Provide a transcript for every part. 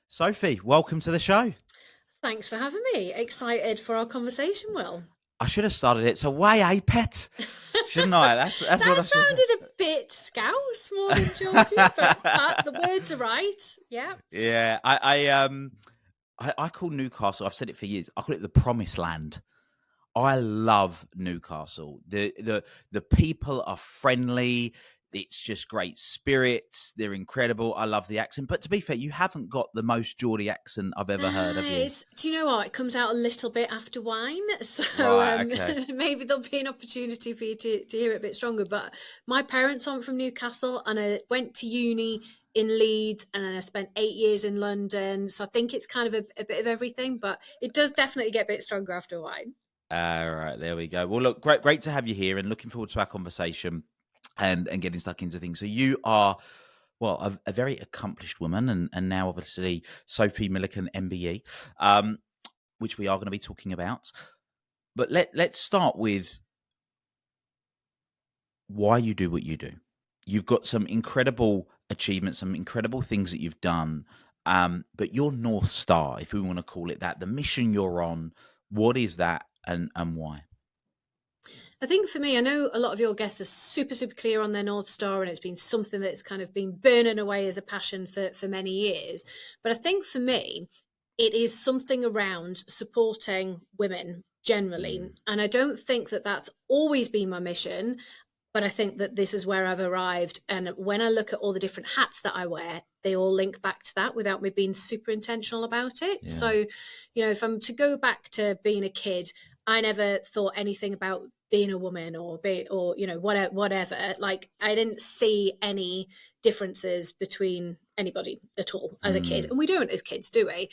Sophie, welcome to the show. Thanks for having me. Excited for our conversation, Will. I should have started it. So why, eh, pet? Shouldn't I? That's what That I should. sounded a bit scouse more than Geordie, but the words are right. Yeah. Yeah, I call Newcastle. I've said it for years. I call it the promised land. I love Newcastle. The people are friendly. It's just great spirits. They're incredible. I love the accent. But to be fair, you haven't got the most Geordie accent I've ever heard, have you? Do you know what? It comes out a little bit after wine. So Right. Okay. maybe there'll be an opportunity for you to hear it a bit stronger. But my parents aren't from Newcastle, and I went to uni in Leeds, and then I spent 8 years in London. So I think it's kind of a bit of everything, but it does definitely get a bit stronger after wine. All right, there we go. Well, look, great to have you here, and looking forward to our conversation and getting stuck into things. So you are, well, a very accomplished woman, and now obviously Sophie Milliken, MBE, which we are going to be talking about. But let's start with why you do what you do. You've got some incredible achievements, some incredible things that you've done. But your North Star, if we want to call it that, the mission you're on, what is that and why? I think for me, I know a lot of your guests are super clear on their North Star, and it's been something that's kind of been burning away as a passion for many years. But I think for me, it is something around supporting women generally. Mm, And I don't think that that's always been my mission, but I think that this is where I've arrived. And when I look at all the different hats that I wear, they all link back to that without me being super intentional about it. yeah. So, if I'm to go back to being a kid, I never thought anything about being a woman or whatever. Like, I didn't see any differences between anybody at all as a kid, Mm, and we don't as kids, do we?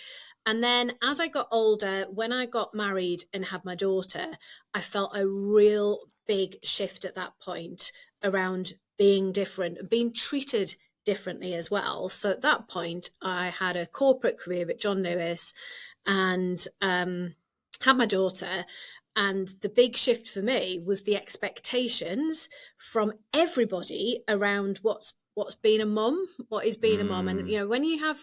And then as I got older, when I got married and had my daughter, I felt a real big shift at that point around being different and being treated differently as well. So at that point, I had a corporate career at John Lewis and had my daughter. And the big shift for me was the expectations from everybody around what's being a mum, what is being a mum. And mm,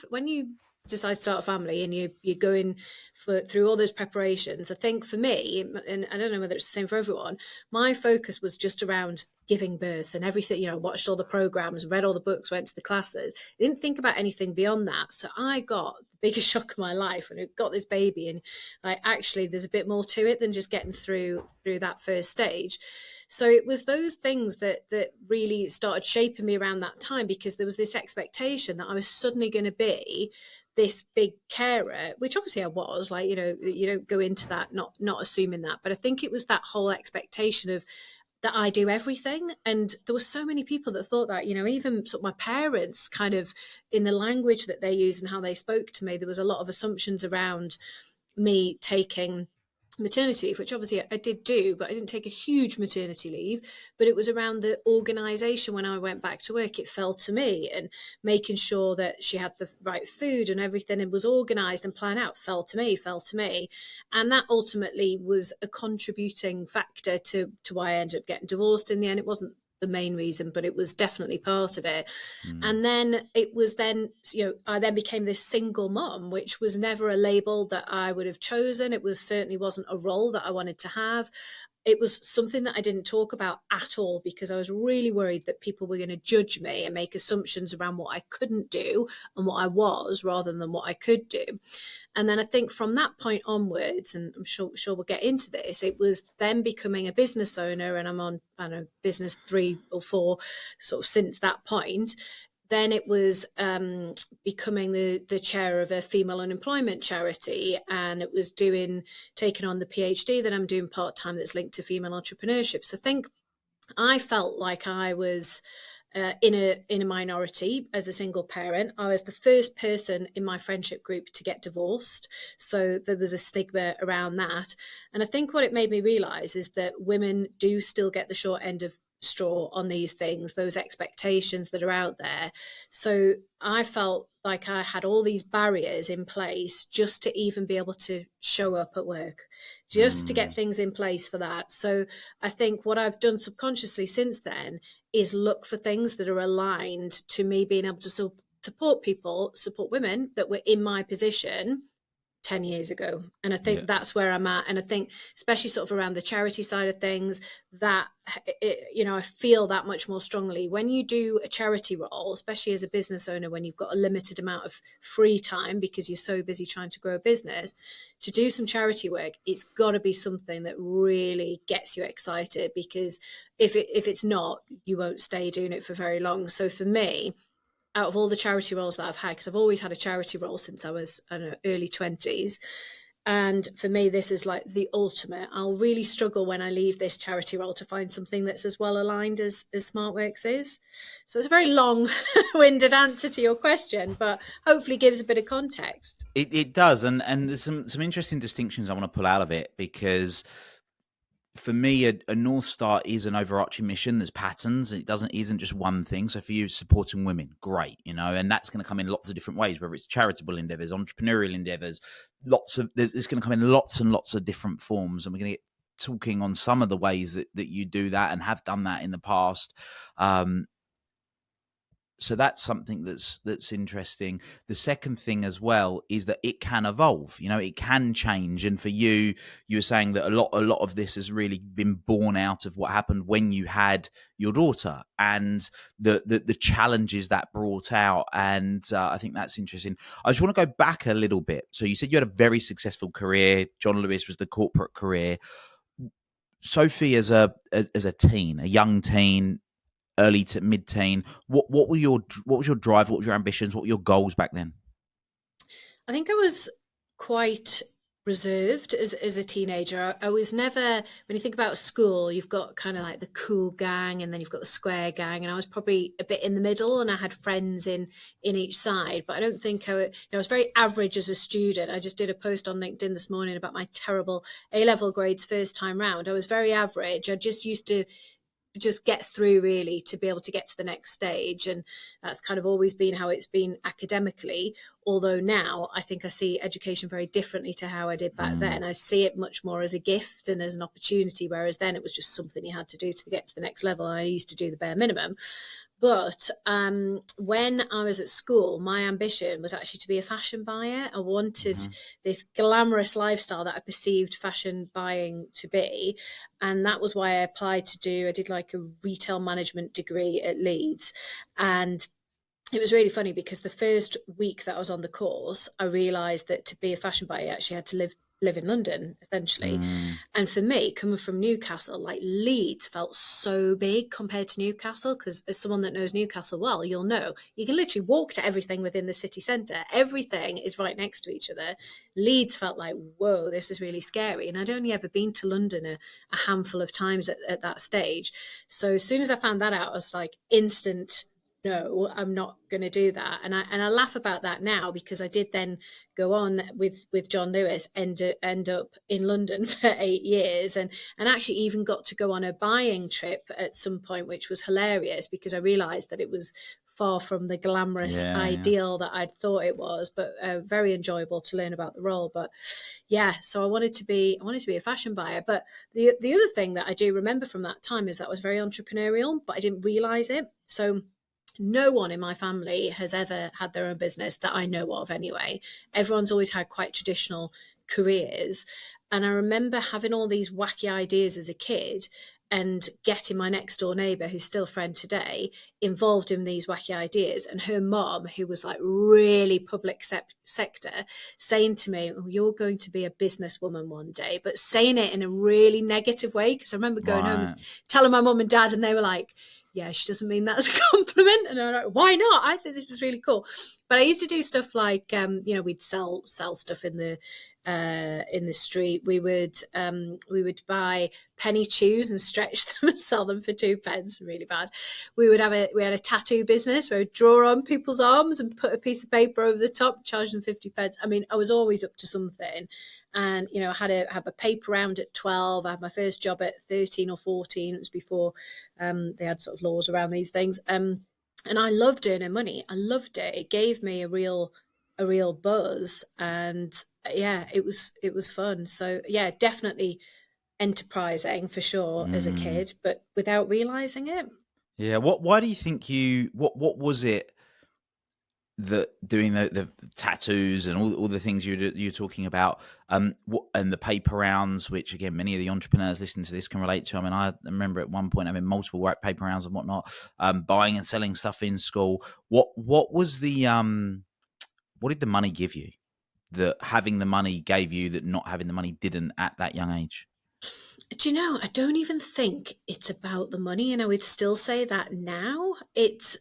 when you decide to start a family and you're going through all those preparations, I think for me, and I don't know whether it's the same for everyone, my focus was just around giving birth and everything. Watched all the programs, read all the books, went to the classes. I didn't think about anything beyond that. So I got the biggest shock of my life when I got this baby, and like, actually there's a bit more to it than just getting through that first stage. So it was those things that really started shaping me around that time, because there was this expectation that I was suddenly going to be this big carer, which obviously I was. Like, you don't go into that not assuming that, but I think it was that whole expectation of that I do everything. And there were so many people that thought that, even sort of my parents, kind of in the language that they use and how they spoke to me, there was a lot of assumptions around me taking maternity leave, which obviously I did do, but I didn't take a huge maternity leave. But it was around the organisation. When I went back to work, it fell to me, and making sure that she had the right food and everything and was organised and planned out fell to me. And that ultimately was a contributing factor to why I ended up getting divorced in the end. It wasn't the main reason, but it was definitely part of it. mm, And then it was then, I then became this single mom, which was never a label that I would have chosen. It was certainly wasn't a role that I wanted to have. It was something that I didn't talk about at all, because I was really worried that people were going to judge me and make assumptions around what I couldn't do and what I was, rather than what I could do. And then I think from that point onwards, and I'm sure we'll get into this, it was then becoming a business owner, and I'm on, I don't know, business 3 or 4 sort of since that point. Then it was becoming the chair of a female unemployment charity, and it was taking on the PhD that I'm doing part-time that's linked to female entrepreneurship. So I think I felt like I was in a minority as a single parent. I was the first person in my friendship group to get divorced, so there was a stigma around that. And I think what it made me realize is that women do still get the short end of straw on these things, those expectations that are out there. So I felt like I had all these barriers in place just to even be able to show up at work, just to get mm, things in place for that. So I think what I've done subconsciously since then is look for things that are aligned to me being able to support people, support women that were in my position 10 years ago. And I think that's where I'm at. And I think, especially sort of around the charity side of things, that, I feel that much more strongly. When you do a charity role, especially as a business owner, when you've got a limited amount of free time because you're so busy trying to grow a business, to do some charity work, it's got to be something that really gets you excited, because if it's not, you won't stay doing it for very long. So for me, out of all the charity roles that I've had, because I've always had a charity role since I was, I don't know, early 20s. And for me, this is like the ultimate. I'll really struggle when I leave this charity role to find something that's as well aligned as SmartWorks is. So it's a very long-winded answer to your question, but hopefully gives a bit of context. It does. And there's some interesting distinctions I want to pull out of it, because for me, a North Star is an overarching mission. There's patterns. It isn't just one thing. So for you, supporting women, great, and that's going to come in lots of different ways, whether it's charitable endeavors, entrepreneurial endeavors, it's going to come in lots and lots of different forms. And we're going to get talking on some of the ways that you do that and have done that in the past. So that's something that's interesting. The second thing as well is that it can evolve. It can change. And for you were saying that a lot of this has really been born out of what happened when you had your daughter and the challenges that brought out. And I think that's interesting. I just want to go back a little bit. So you said you had a very successful career. John Lewis was the corporate career. Sophie, as a teen, a young teen, early to mid-teen, what was your drive? What was your ambitions? What were your goals back then? I think I was quite reserved as a teenager. I was never, when you think about school, you've got kind of like the cool gang and then you've got the square gang, and I was probably a bit in the middle, and I had friends in each side, but I don't think I was very average as a student. I just did a post on LinkedIn this morning about my terrible A-level grades first time round. I was very average. I just used to just get through really to be able to get to the next stage, and that's kind of always been how it's been academically, although now I think I see education very differently to how I did back then. I see it much more as a gift and as an opportunity, whereas then it was just something you had to do to get to the next level. I used to do the bare minimum. But when I was at school, my ambition was actually to be a fashion buyer. I wanted this glamorous lifestyle that I perceived fashion buying to be. And that was why I applied I did like a retail management degree at Leeds. And it was really funny because the first week that I was on the course, I realised that to be a fashion buyer, I actually had to live in London, essentially. And for me, coming from Newcastle, like Leeds felt so big compared to Newcastle, because as someone that knows Newcastle well, you'll know you can literally walk to everything within the city centre. Everything is right next to each other. Leeds felt like, whoa, this is really scary. And I'd only ever been to London a handful of times at that stage. So as soon as I found that out, I was like, instant, no, I'm not going to do that. And I laugh about that now, because I did then go on with John Lewis, end up in London for 8 years, and actually even got to go on a buying trip at some point, which was hilarious because I realized that it was far from the glamorous ideal that I'd thought it was, but very enjoyable to learn about the role. But yeah, so I wanted to be a fashion buyer. But the other thing that I do remember from that time is that I was very entrepreneurial, but I didn't realize it. So no one in my family has ever had their own business that I know of anyway. Everyone's always had quite traditional careers. And I remember having all these wacky ideas as a kid and getting my next door neighbour, who's still a friend today, involved in these wacky ideas. And her mom, who was like really public sector, saying to me, oh, you're going to be a businesswoman one day, but saying it in a really negative way. Because I remember going home and telling my mum and dad, and they were like, yeah, she doesn't mean that as a compliment. And I'm like, why not? I think this is really cool. But I used to do stuff like, we'd sell stuff in the street. We would buy penny chews and stretch them and sell them for 2p. Really bad. We had a tattoo business where we'd draw on people's arms and put a piece of paper over the top, charge them 50p. I mean, I was always up to something. And, I had a paper round at 12. I had my first job at 13 or 14. It was before they had sort of laws around these things. And I loved earning money. I loved it. It gave me a real buzz. And yeah, it was fun. So yeah, definitely enterprising for sure as a kid, but without realizing it. Yeah. Why do you think what was it doing the tattoos and all the things you're talking about, and the paper rounds, which again many of the entrepreneurs listening to this can relate to. I mean, I remember at one point having multiple paper rounds and whatnot, buying and selling stuff in school. What was the what did the money give you that having the money gave you that not having the money didn't at that young age? Do you know, I don't even think it's about the money, and I would still say that now. It's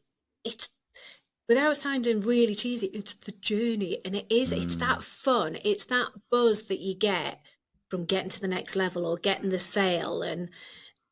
without sounding really cheesy, it's the journey. And it's that fun. It's that buzz that you get from getting to the next level or getting the sale. And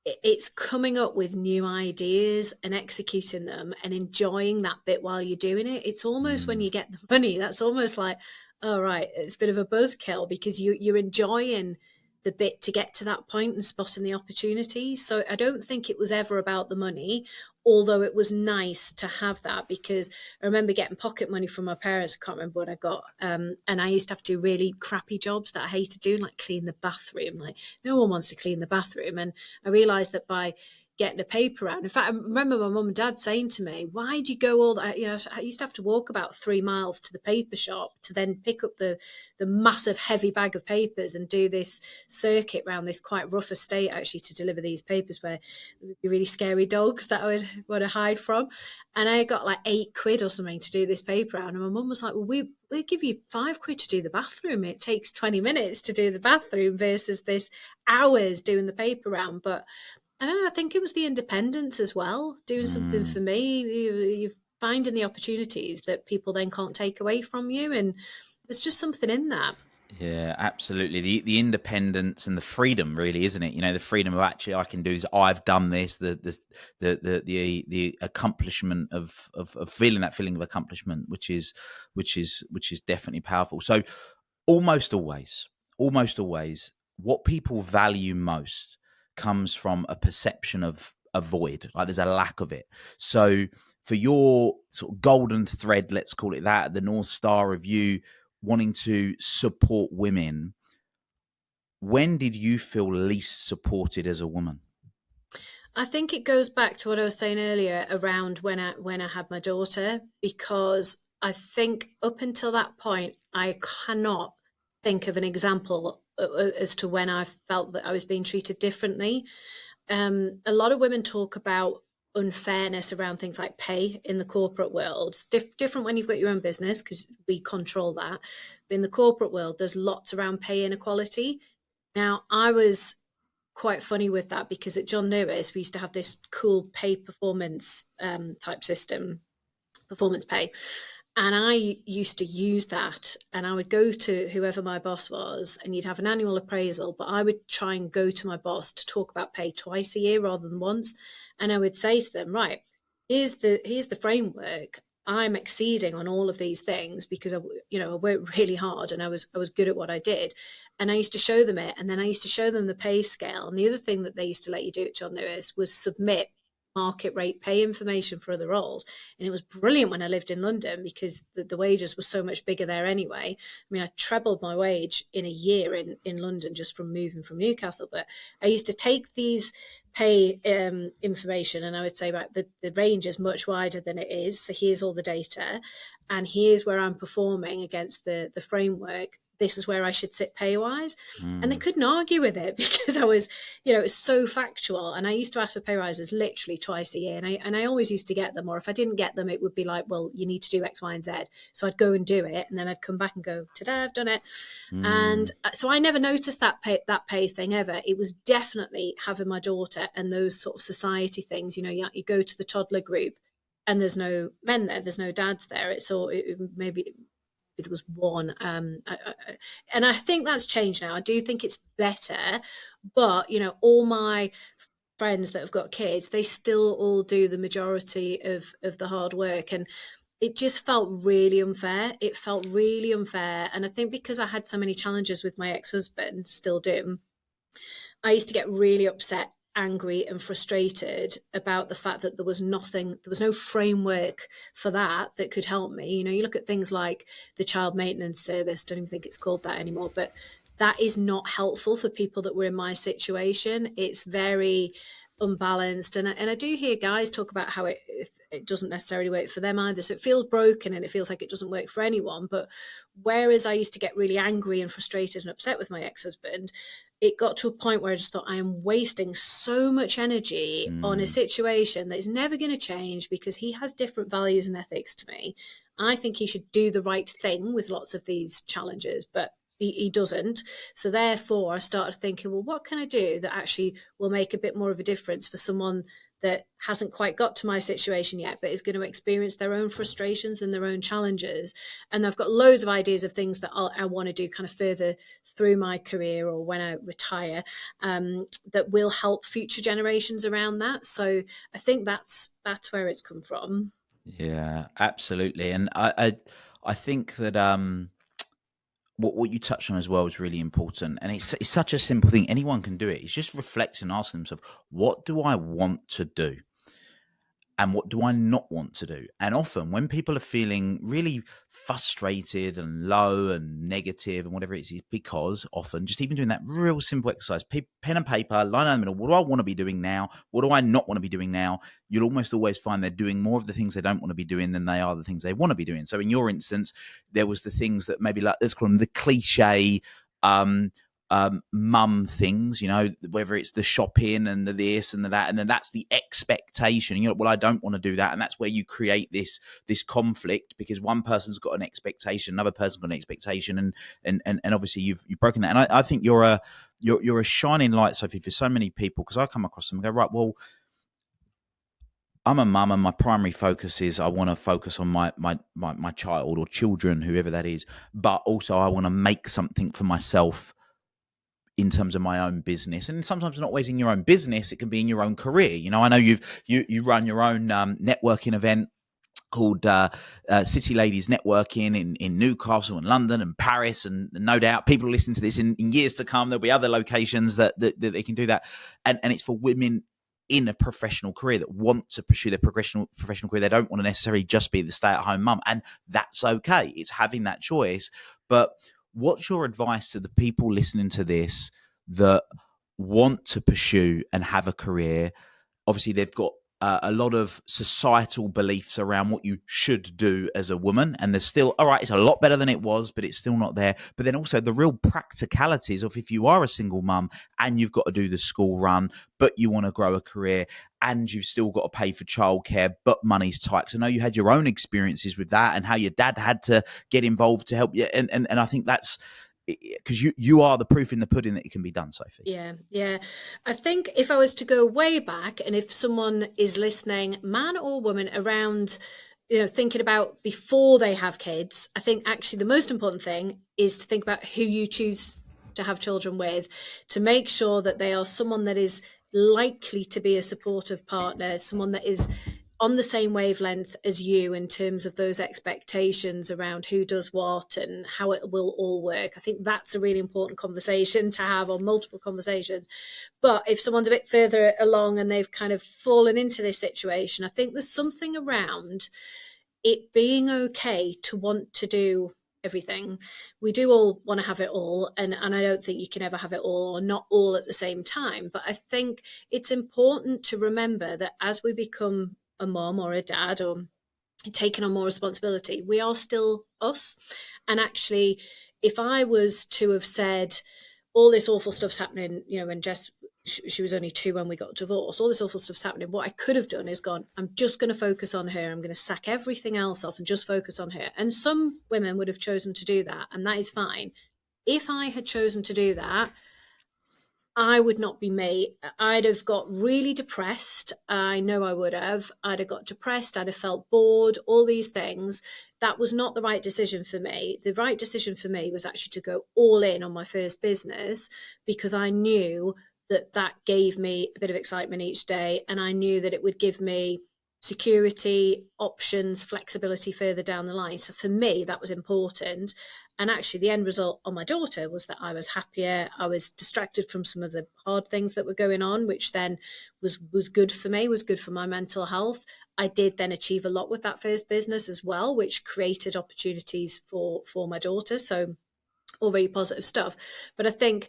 it's coming up with new ideas and executing them and enjoying that bit while you're doing it. It's almost when you get the money, that's almost like, oh, right, it's a bit of a buzzkill because you're enjoying the bit to get to that point and spotting the opportunities. So I don't think it was ever about the money, although it was nice to have that, because I remember getting pocket money from my parents. I can't remember what I got. And I used to have to do really crappy jobs that I hated doing, like clean the bathroom. Like no one wants to clean the bathroom. And I realised that by getting a paper round. In fact, I remember my mum and dad saying to me, why do you go all that? You know, I used to have to walk about 3 miles to the paper shop to then pick up the massive heavy bag of papers and do this circuit around this quite rough estate actually to deliver these papers where there would be really scary dogs that I would want to hide from. And I got like £8 or something to do this paper round. And my mum was like, well, we give you £5 to do the bathroom. It takes 20 minutes to do the bathroom versus this hours doing the paper round. But I don't know, I think it was the independence as well, doing something for me. You're finding the opportunities that people then can't take away from you. And there's just something in that. Yeah, absolutely. The independence and the freedom, really, isn't it? You know, the freedom of actually I can do this. I've done this. The accomplishment of feeling that feeling of accomplishment, which is definitely powerful. So, almost always, what people value most comes from a perception of a void, like there's a lack of it. So, for your sort of golden thread, let's call it that, the North Star of you wanting to support women, when did you feel least supported as a woman? I think it goes back to what I was saying earlier around when I had my daughter, because I think up until that point, I cannot think of an example as to when I felt that I was being treated differently. A lot of women talk about unfairness around things like pay in the corporate world. Different when you've got your own business because we control that. But in the corporate world, there's lots around pay inequality. Now, I was quite funny with that because at John Lewis, we used to have this cool pay performance type system, performance pay. And I used to use that, and I would go to whoever my boss was, and you'd have an annual appraisal, but I would try and go to my boss to talk about pay twice a year rather than once. And I would say to them, right, here's the framework. I'm exceeding on all of these things because I worked really hard and I was good at what I did. And I used to show them it, and then I used to show them the pay scale. And the other thing that they used to let you do at John Lewis was submit market rate pay information for other roles. And it was brilliant when I lived in London because the wages were so much bigger there anyway. I mean, I trebled my wage in a year in London just from moving from Newcastle. But I used to take these pay information and I would say, right, the range is much wider than it is. So here's all the data and here's where I'm performing against the framework. This is where I should sit pay-wise. And they couldn't argue with it because I was, it was so factual. And I used to ask for pay rises literally twice a year. And I always used to get them. Or if I didn't get them, it would be like, well, you need to do X, Y, and Z. So I'd go and do it. And then I'd come back and go, today I've done it. And so I never noticed that pay thing ever. It was definitely having my daughter and those sort of society things. You go to the toddler group and there's no men there. There's no dads there. It's all maybe there was one, and I think that's changed now. I do think it's better, but all my friends that have got kids, they still all do the majority of the hard work, and it just felt really unfair. It felt really unfair, and I think because I had so many challenges with my ex-husband, still do, I used to get really upset, angry and frustrated about the fact that there was no framework for that could help me. You look at things like the child maintenance service, don't even think it's called that anymore, but that is not helpful for people that were in my situation. It's very unbalanced. And I do hear guys talk about how it doesn't necessarily work for them either. So it feels broken and it feels like it doesn't work for anyone. But whereas I used to get really angry and frustrated and upset with my ex-husband, it got to a point where I just thought, I am wasting so much energy on a situation that is never going to change because he has different values and ethics to me. I think he should do the right thing with lots of these challenges, but he doesn't. So therefore, I started thinking, well, what can I do that actually will make a bit more of a difference for someone that hasn't quite got to my situation yet, but is going to experience their own frustrations and their own challenges. And I've got loads of ideas of things that I want to do kind of further through my career or when I retire, that will help future generations around that. So I think that's where it's come from. Yeah, absolutely. And I think that what you touched on as well is really important, and it's such a simple thing. Anyone can do it. It's just reflect and ask themselves, what do I want to do? And what do I not want to do? And often when people are feeling really frustrated and low and negative and whatever it is because often just even doing that real simple exercise, pen and paper, line in the middle, what do I want to be doing now? What do I not want to be doing now? You'll almost always find they're doing more of the things they don't want to be doing than they are the things they want to be doing. So in your instance, there was the things that maybe like, let's call them the cliche, mum things, whether it's the shopping and the this and the that, and then that's the expectation. Well, I don't want to do that, and that's where you create this conflict because one person's got an expectation, another person's got an expectation, and obviously you've broken that. And I think you're a shining light, Sophie, for so many people because I come across them and go, right, well, I'm a mum and my primary focus is I want to focus on my child or children, whoever that is, but also I want to make something for myself in terms of my own business. And sometimes not always in your own business, it can be in your own career. I know you run your own networking event called City Ladies Networking in Newcastle and London and Paris, and no doubt people listen to this in years to come. There'll be other locations that they can do that, and it's for women in a professional career that want to pursue their professional career. They don't want to necessarily just be the stay-at-home mum, and that's okay. It's having that choice. But what's your advice to the people listening to this that want to pursue and have a career? Obviously, they've got a lot of societal beliefs around what you should do as a woman. And there's still, all right, it's a lot better than it was, but it's still not there. But then also the real practicalities of if you are a single mum and you've got to do the school run, but you want to grow a career and you've still got to pay for childcare, but money's tight. So I know you had your own experiences with that and how your dad had to get involved to help you. And I think that's, because you are the proof in the pudding that it can be done, Sophie. Yeah. I think if I was to go way back, and if someone is listening, man or woman, around, thinking about before they have kids, I think actually the most important thing is to think about who you choose to have children with, to make sure that they are someone that is likely to be a supportive partner, someone that is on the same wavelength as you in terms of those expectations around who does what and how it will all work. I think that's a really important conversation to have, or multiple conversations. But if someone's a bit further along and they've kind of fallen into this situation, I think there's something around it being okay to want to do everything. We do all want to have it all, and I don't think you can ever have it all or not all at the same time. But I think it's important to remember that as we become a mom or a dad or taking on more responsibility, we are still us. And actually, if I was to have said all this awful stuff's happening, when Jess, she was only 2 when we got divorced, all this awful stuff's happening, what I could have done is gone, I'm just going to focus on her. I'm going to sack everything else off and just focus on her. And some women would have chosen to do that, and that is fine. If I had chosen to do that, I would not be me. I'd have got really depressed. I know I would have. I'd have got depressed. I'd have felt bored, all these things. That was not the right decision for me. The right decision for me was actually to go all in on my first business, because I knew that gave me a bit of excitement each day. And I knew that it would give me security, options, flexibility further down the line. So for me, that was important. And actually the end result on my daughter was that I was happier. I was distracted from some of the hard things that were going on, which then was good for me, was good for my mental health. I did then achieve a lot with that first business as well, which created opportunities for my daughter. So all really positive stuff. But I think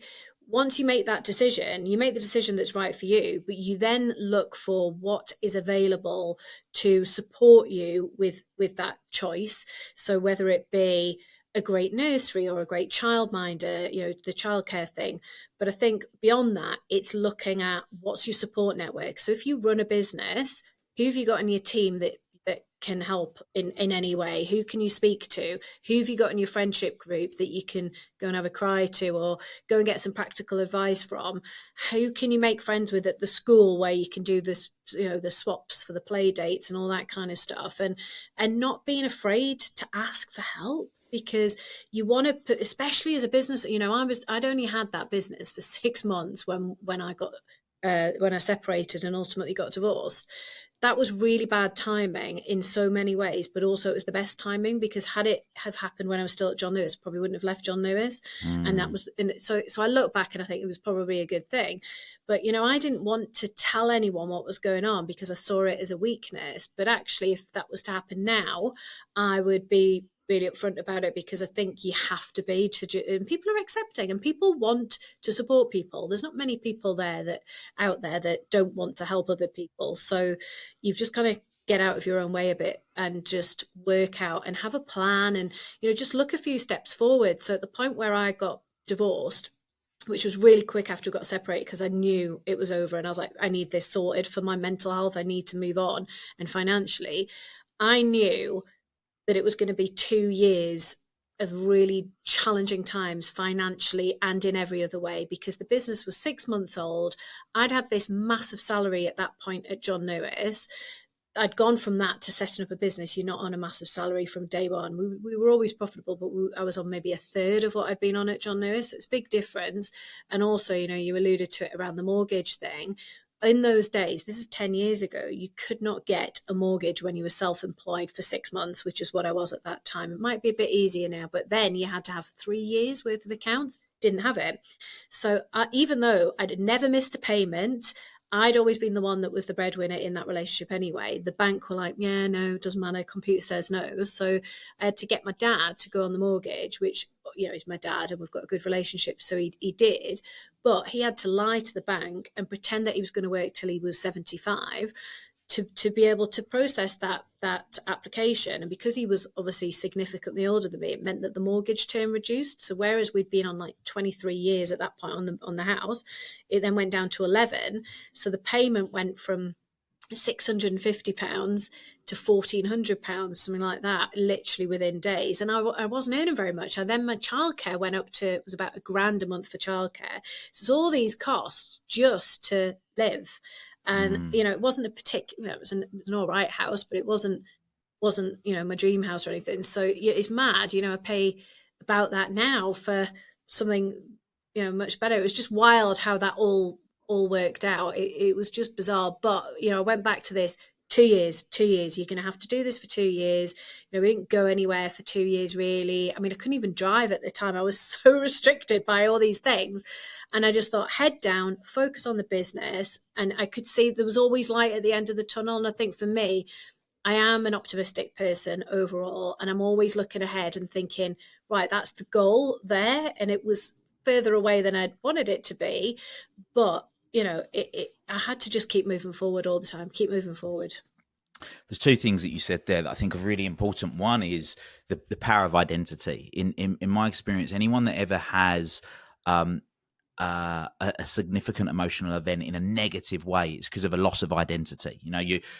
once you make that decision, you make the decision that's right for you, but you then look for what is available to support you with that choice. So whether it be a great nursery or a great childminder, the childcare thing. But I think beyond that, it's looking at what's your support network. So if you run a business, who have you got in your team that can help in any way? Who can you speak to? Who have you got in your friendship group that you can go and have a cry to, or go and get some practical advice from? Who can you make friends with at the school where you can do this, the swaps for the play dates and all that kind of stuff, and not being afraid to ask for help, because you want to put, especially as a business, I'd only had that business for 6 months when I separated and ultimately got divorced. That was really bad timing in so many ways, but also it was the best timing, because had it have happened when I was still at John Lewis, probably wouldn't have left John Lewis. And that was, so I look back and I think it was probably a good thing. But, I didn't want to tell anyone what was going on because I saw it as a weakness. But actually, if that was to happen now, I would be really upfront about it, because I think you have to be and people are accepting and people want to support people. There's not many people out there that don't want to help other people. So you've just kind of get out of your own way a bit and just work out and have a plan, and just look a few steps forward. So at the point where I got divorced, which was really quick after we got separated, because I knew it was over and I was like, I need this sorted for my mental health, I need to move on. And financially, I knew that it was going to be 2 years of really challenging times financially and in every other way, because the business was 6 months old. I'd had this massive salary at that point at John Lewis. I'd gone from that to setting up a business. You're not on a massive salary from day one. We were always profitable, but I was on maybe a third of what I'd been on at John Lewis. So it's a big difference. And also, you alluded to it around the mortgage thing. In those days, this is 10 years ago, you could not get a mortgage when you were self-employed for 6 months, which is what I was at that time. It might be a bit easier now, but then you had to have 3 years worth of accounts. Didn't have it. So even though I'd never missed a payment, I'd always been the one that was the breadwinner in that relationship anyway. The bank were like, yeah, no, doesn't matter. Computer says no. So I had to get my dad to go on the mortgage, which, he's my dad and we've got a good relationship. So he did. But he had to lie to the bank and pretend that he was going to work till he was 75 to be able to process that application. And because he was obviously significantly older than me, it meant that the mortgage term reduced. So whereas we'd been on like 23 years at that point on the house, it then went down to 11. So the payment went from £650 to £1,400, something like that, literally within days. And I wasn't earning very much. And then my childcare went up to, it was about £1,000 a month for childcare. So it's all these costs just to live. And, it wasn't a particular, it was an all right house, but it wasn't, my dream house or anything. So it's mad, I pay about that now for something, much better. It was just wild how that all worked out. It was just bizarre. But, I went back to this 2 years, you're going to have to do this for 2 years. We didn't go anywhere for 2 years, really. I mean, I couldn't even drive at the time. I was so restricted by all these things. And I just thought, head down, focus on the business. And I could see there was always light at the end of the tunnel. And I think for me, I am an optimistic person overall. And I'm always looking ahead and thinking, right, that's the goal there. And it was further away than I'd wanted it to be. But I had to just keep moving forward all the time, keep moving forward. There's two things that you said there that I think are really important. One is the power of identity. In my experience, anyone that ever has a significant emotional event in a negative way, it's because of a loss of identity.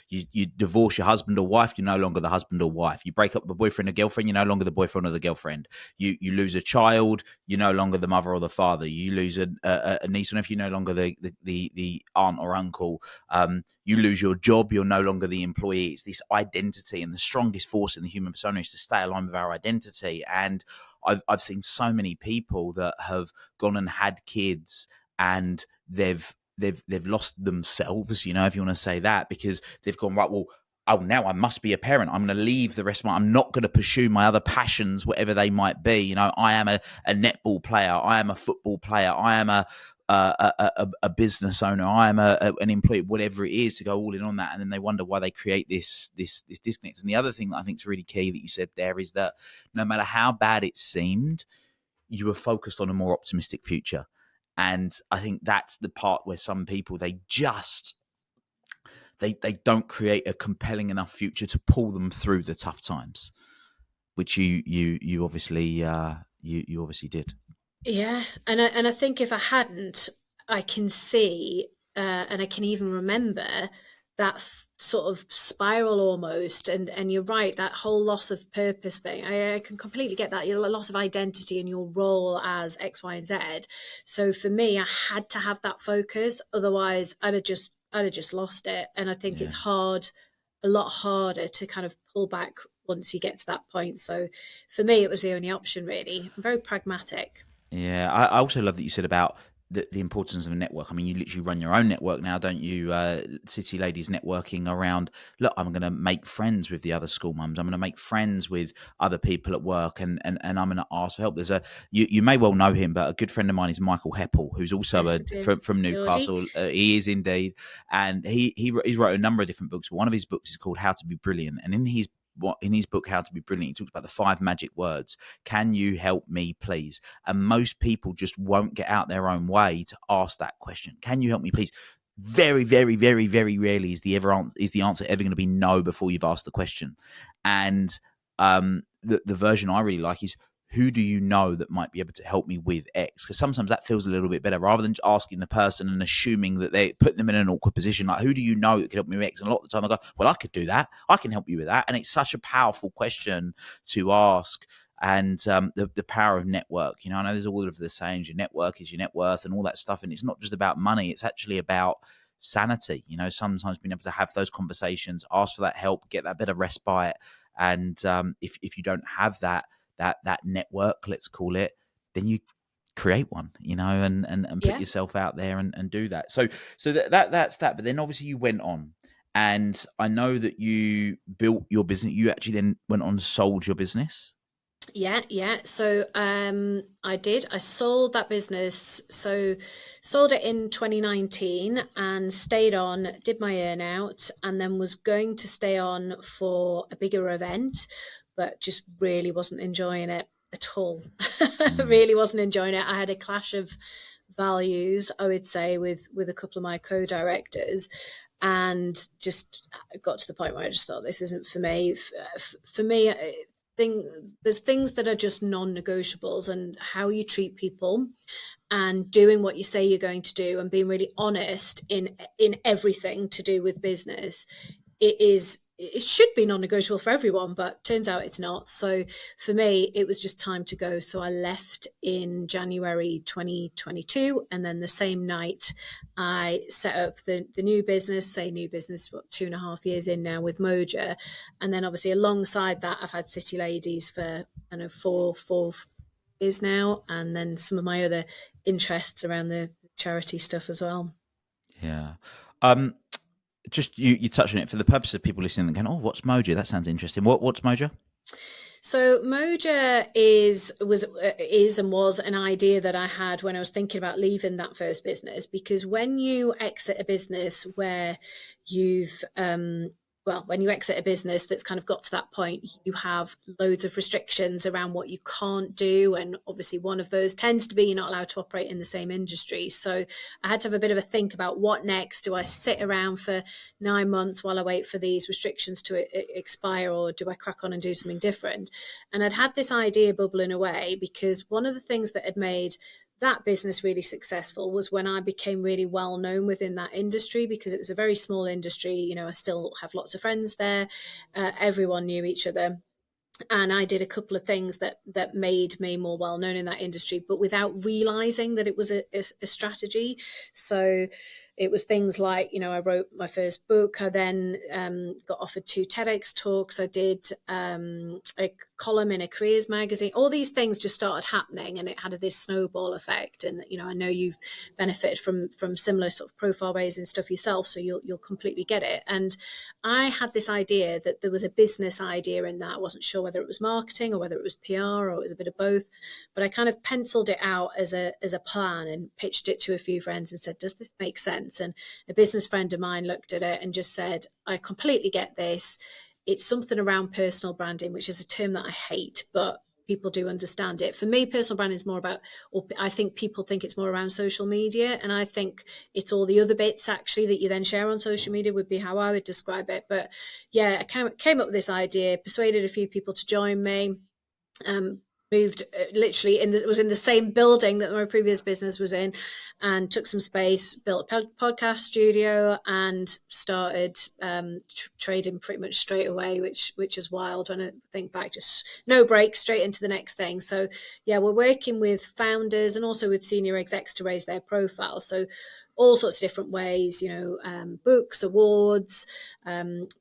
You divorce your husband or wife, you're no longer the husband or wife. You break up with a boyfriend or girlfriend, you're no longer the boyfriend or the girlfriend. You lose a child, you're no longer the mother or the father. You lose a niece or nephew, you're no longer the aunt or uncle. You lose your job, you're no longer the employee. It's this identity, and the strongest force in the human persona is to stay aligned with our identity. And I've seen so many people that have gone and had kids and they've lost themselves, if you want to say that, because they've gone, right, well, now I must be a parent. I'm going to leave the rest of I'm not going to pursue my other passions, whatever they might be. I am a netball player. I am a football player. I am a business owner. I am an employee, whatever it is, to go all in on that. And then they wonder why they create this disconnect. And the other thing that I think is really key that you said there is that no matter how bad it seemed, you were focused on a more optimistic future. And I think that's the part where some people, they don't create a compelling enough future to pull them through the tough times, which you obviously you obviously did. Yeah, and I think if I hadn't, I can see and I can even remember that sort of spiral almost. And you're right, that whole loss of purpose thing. I can completely get that. Your loss of identity and your role as X, Y, and Z. So for me, I had to have that focus. Otherwise, I'd have just lost it. And I think it's hard, a lot harder to kind of pull back once you get to that point. So for me, it was the only option. Really, I'm very pragmatic. Yeah, I also love that you said about the importance of a network. I mean, you literally run your own network now, don't you? City ladies networking around, look, I'm going to make friends with the other school mums. I'm going to make friends with other people at work, and I'm going to ask for help. There's you may well know him, but a good friend of mine is Michael Heppel, who's also Yes, I do. from Geordie. Newcastle. He is indeed, and he wrote a number of different books. But one of his books is called How to Be Brilliant, and in his book How to Be Brilliant, he talks about the 5 magic words. Can you help me, please? And most people just won't get out their own way to ask that question. Can you help me, please? Very, very, very, very rarely is the answer ever going to be no before you've asked the question. And the version I really like is, who do you know that might be able to help me with X? Because sometimes that feels a little bit better, rather than just asking the person and assuming that they put them in an awkward position. Like, who do you know that could help me with X? And a lot of the time I go, well, I could do that. I can help you with that. And it's such a powerful question to ask. And the power of network. I know there's all of the sayings, your network is your net worth and all that stuff. And it's not just about money. It's actually about sanity. Sometimes being able to have those conversations, ask for that help, get that bit of respite. And if you don't have that network, let's call it, then you create one, and put yourself out there and do that. So that's that. But then obviously you went on, and I know that you built your business. You actually then went on and sold your business. Yeah. So I did. I sold that business. So sold it in 2019 and stayed on, did my earn out, and then was going to stay on for a bigger event, but just really wasn't enjoying it at all. Really wasn't enjoying it. I had a clash of values, I would say, with a couple of my co-directors, and just got to the point where I just thought, this isn't for me. For me, there's things that are just non-negotiables, and how you treat people and doing what you say you're going to do and being really honest in everything to do with business. It should be non-negotiable for everyone, but turns out it's not. So for me, it was just time to go. So I left in January 2022, and then the same night I set up the new business, what, 2.5 years in now with Moja. And then obviously alongside that, I've had City Ladies for, I know, four years now, and then some of my other interests around the charity stuff as well. Yeah. Just you touched on it for the purpose of people listening and going, oh, what's Moja? That sounds interesting. What's Moja? So Moja is and was an idea that I had when I was thinking about leaving that first business, because when you exit a business where you've when you exit a business that's kind of got to that point, you have loads of restrictions around what you can't do. And obviously one of those tends to be you're not allowed to operate in the same industry. So I had to have a bit of a think about what next. Do I sit around for 9 months while I wait for these restrictions to expire, or do I crack on and do something different? And I'd had this idea bubbling away, because one of the things that had made that business really successful was when I became really well known within that industry, because it was a very small industry. I still have lots of friends there. Everyone knew each other. And I did a couple of things that made me more well known in that industry, but without realizing that it was a strategy. So it was things like, I wrote my first book. I then got offered 2 TEDx talks. I did a column in a careers magazine. All these things just started happening, and it had this snowball effect. And I know you've benefited from similar sort of profile raising stuff yourself, so you'll completely get it. And I had this idea that there was a business idea in that. I wasn't sure whether it was marketing or whether it was PR or it was a bit of both, but I kind of penciled it out as a plan and pitched it to a few friends and said, does this make sense? And a business friend of mine looked at it and just said, I completely get this. It's something around personal branding, which is a term that I hate, but people do understand it. For me, personal branding is more about, or I think people think it's more around social media, and I think it's all the other bits actually that you then share on social media would be how I would describe it. But yeah, I came up with this idea, persuaded a few people to join me. Moved literally it was in the same building that my previous business was in, and took some space, built a podcast studio, and started trading pretty much straight away, which is wild when I think back. Just no break, straight into the next thing. So yeah, we're working with founders and also with senior execs to raise their profile. So all sorts of different ways, books, awards,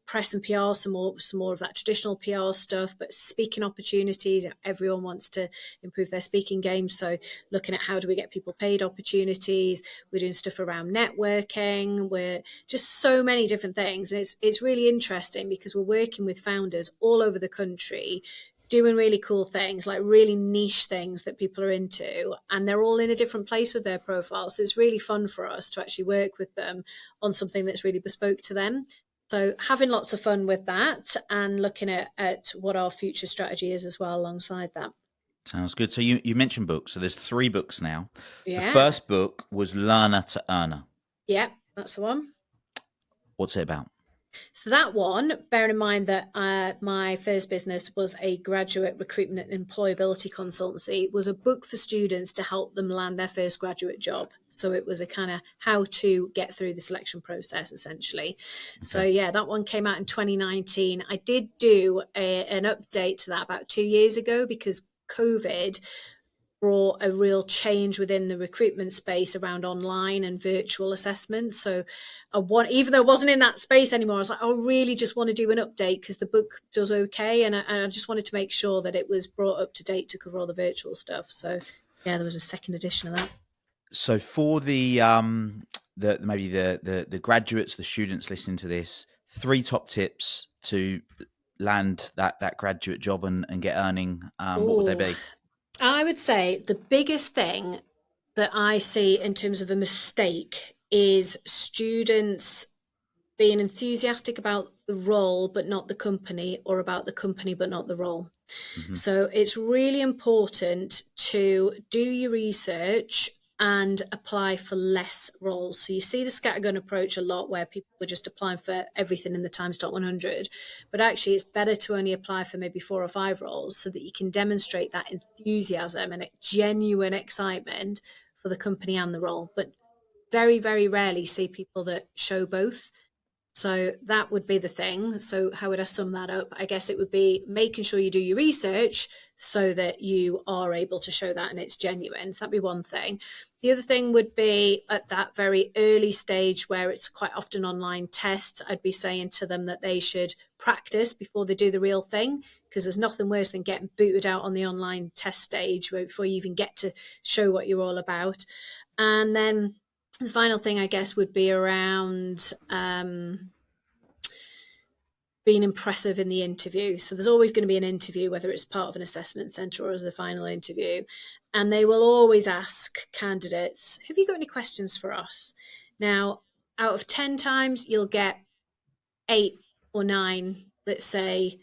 press and PR, some more of that traditional PR stuff, but speaking opportunities. Everyone wants to improve their speaking game. So looking at how do we get people paid opportunities. We're doing stuff around networking. We're just so many different things. And it's really interesting because we're working with founders all over the country doing really cool things, like really niche things that people are into, and they're all in a different place with their profile. So it's really fun for us to actually work with them on something that's really bespoke to them. So having lots of fun with that and looking at what our future strategy is as well alongside that. Sounds good. So you mentioned books. So there's 3 books now. Yeah. The first book was Lana to Earner. Yeah, that's the one. What's it about? So that one, bearing in mind that my first business was a graduate recruitment and employability consultancy, was a book for students to help them land their first graduate job. So it was a kind of how to get through the selection process, essentially. Okay. So yeah, that one came out in 2019. I did do an update to that about 2 years ago because COVID brought a real change within the recruitment space around online and virtual assessments. So even though I wasn't in that space anymore, I was like, I really just want to do an update because the book does okay. And I just wanted to make sure that it was brought up to date to cover all the virtual stuff. So yeah, there was a second edition of that. So for the graduates, the students listening to this, 3 top tips to land that graduate job and get earning. What would they be? I would say the biggest thing that I see in terms of a mistake is students being enthusiastic about the role but not the company, or about the company but not the role. Mm-hmm. So it's really important to do your research and apply for less roles. So you see the scattergun approach a lot where people are just applying for everything in the Times Top 100. But actually it's better to only apply for maybe 4 or 5 roles so that you can demonstrate that enthusiasm and genuine excitement for the company and the role. But very, very rarely see people that show both. So that would be the thing. So how would I sum that up? I guess it would be making sure you do your research so that you are able to show that and it's genuine. So that'd be one thing. The other thing would be at that very early stage where it's quite often online tests, I'd be saying to them that they should practice before they do the real thing, because there's nothing worse than getting booted out on the online test stage before you even get to show what you're all about. And then the final thing, I guess, would be around being impressive in the interview. So there's always going to be an interview, whether it's part of an assessment centre or as a final interview. And they will always ask candidates, have you got any questions for us? Now, out of 10 times, you'll get 8 or 9 that say,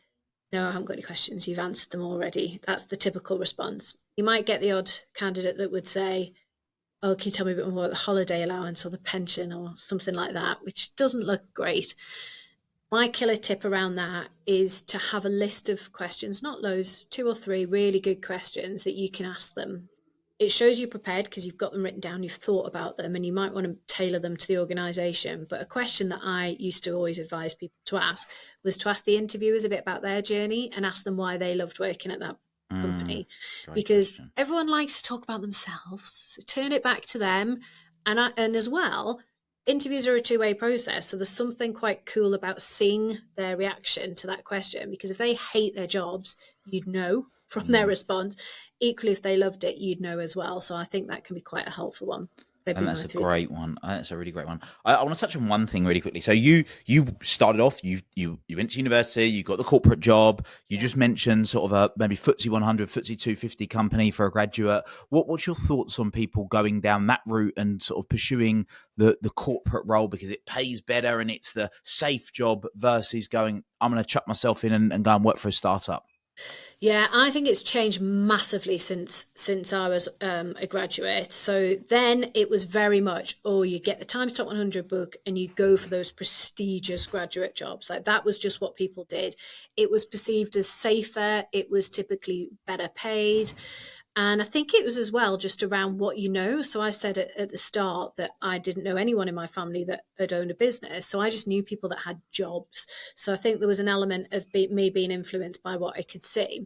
no, I haven't got any questions. You've answered them already. That's the typical response. You might get the odd candidate that would say, oh, can you tell me a bit more about the holiday allowance or the pension or something like that, which doesn't look great. My killer tip around that is to have a list of questions, not loads, 2 or 3 really good questions that you can ask them. It shows you prepared because you've got them written down, you've thought about them, and you might want to tailor them to the organisation. But a question that I used to always advise people to ask was to ask the interviewers a bit about their journey and ask them why they loved working at that company, because question. Everyone likes to talk about themselves, so turn it back to them. And as well, interviews are a 2-way process, so there's something quite cool about seeing their reaction to that question, because if they hate their jobs, you'd know from their response. Equally, if they loved it, you'd know as well. So I think that can be quite a helpful one. And that's a great one. That's a really great one. I want to touch on one thing really quickly. So you started off, you went to university, you got the corporate job. You just mentioned sort of a maybe FTSE 100, FTSE 250 company for a graduate. What's your thoughts on people going down that route and sort of pursuing the corporate role because it pays better and it's the safe job versus going, I'm going to chuck myself in and go and work for a startup? Yeah, I think it's changed massively since I was a graduate. So then it was very much, oh, you get the Times Top 100 book and you go for those prestigious graduate jobs. Like that was just what people did. It was perceived as safer. It was typically better paid. And I think it was as well just around what you know. So I said at the start that I didn't know anyone in my family that had owned a business. So I just knew people that had jobs. So I think there was an element of me being influenced by what I could see.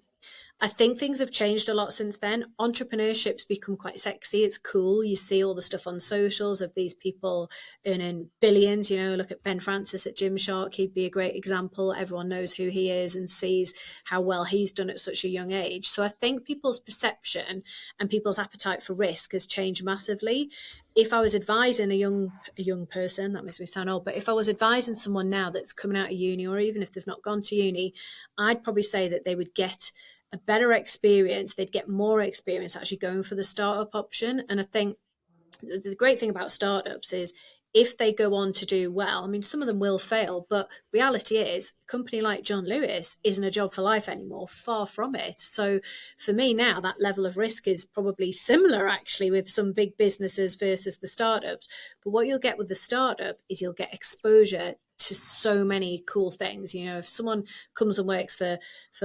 I think things have changed a lot since then. Entrepreneurship's become quite sexy. It's cool. You see all the stuff on socials of these people earning billions. You know, look at Ben Francis at Gymshark. He'd be a great example. Everyone knows who he is and sees how well he's done at such a young age. So I think people's perception and people's appetite for risk has changed massively. If I was advising a young person, that makes me sound old, but if I was advising someone now that's coming out of uni, or even if they've not gone to uni, I'd probably say that they would get a better experience. They'd get more experience actually going for the startup option. And I think the great thing about startups is if they go on to do well, I mean, some of them will fail, but reality is a company like John Lewis isn't a job for life anymore, far from it. So for me now, that level of risk is probably similar actually with some big businesses versus the startups. But what you'll get with the startup is you'll get exposure to so many cool things. You know, if someone comes and works for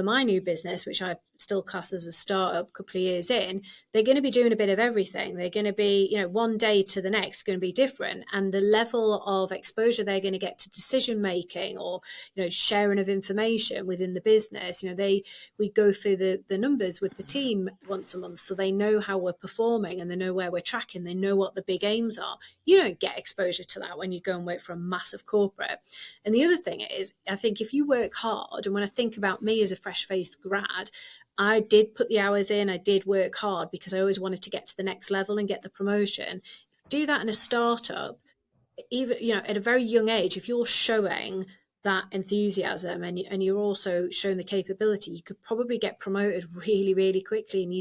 my new business, which I still class as a startup a couple of years in, they're going to be doing a bit of everything. They're going to be, you know, one day to the next going to be different, and the level of exposure they're going to get to decision making or, you know, sharing of information within the business. You know, we go through the numbers with the team once a month, so they know how we're performing and they know where we're tracking. They know what the big aims are. You don't get exposure to that when you go and work for a massive corporate. And the other thing is, I think if you work hard, and when I think about me as a fresh-faced grad, I did put the hours in, I did work hard because I always wanted to get to the next level and get the promotion. Do that in a startup, even, you know, at a very young age, if you're showing that enthusiasm and you're also showing the capability, you could probably get promoted really, really quickly. And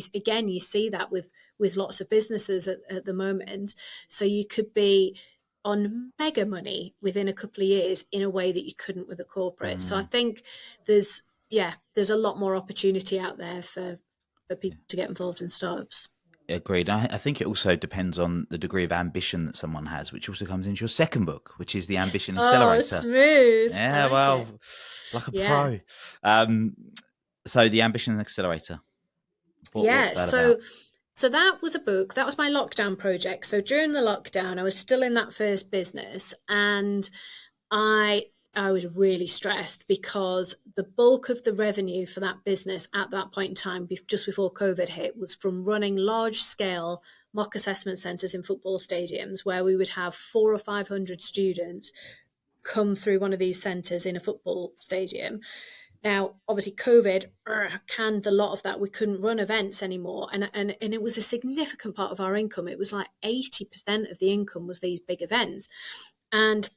you see that with lots of businesses at the moment. So you could be on mega money within a couple of years in a way that you couldn't with a corporate. So I think there's a lot more opportunity out there for people to get involved in startups. Agreed. I think it also depends on the degree of ambition that someone has, which also comes into your second book, which is the Ambition Oh, Accelerator. smooth. Yeah, Like well, it. like a Yeah. pro. So the Ambition Accelerator. What's Yeah. that about? So that was a book. That was my lockdown project. So during the lockdown, I was still in that first business, and I was really stressed because the bulk of the revenue for that business at that point in time, just before COVID hit, was from running large scale mock assessment centres in football stadiums where we would have 400 or 500 students come through one of these centres in a football stadium. Now, obviously, COVID canned a lot of that. We couldn't run events anymore. And it was a significant part of our income. It was like 80% of the income was these big events. And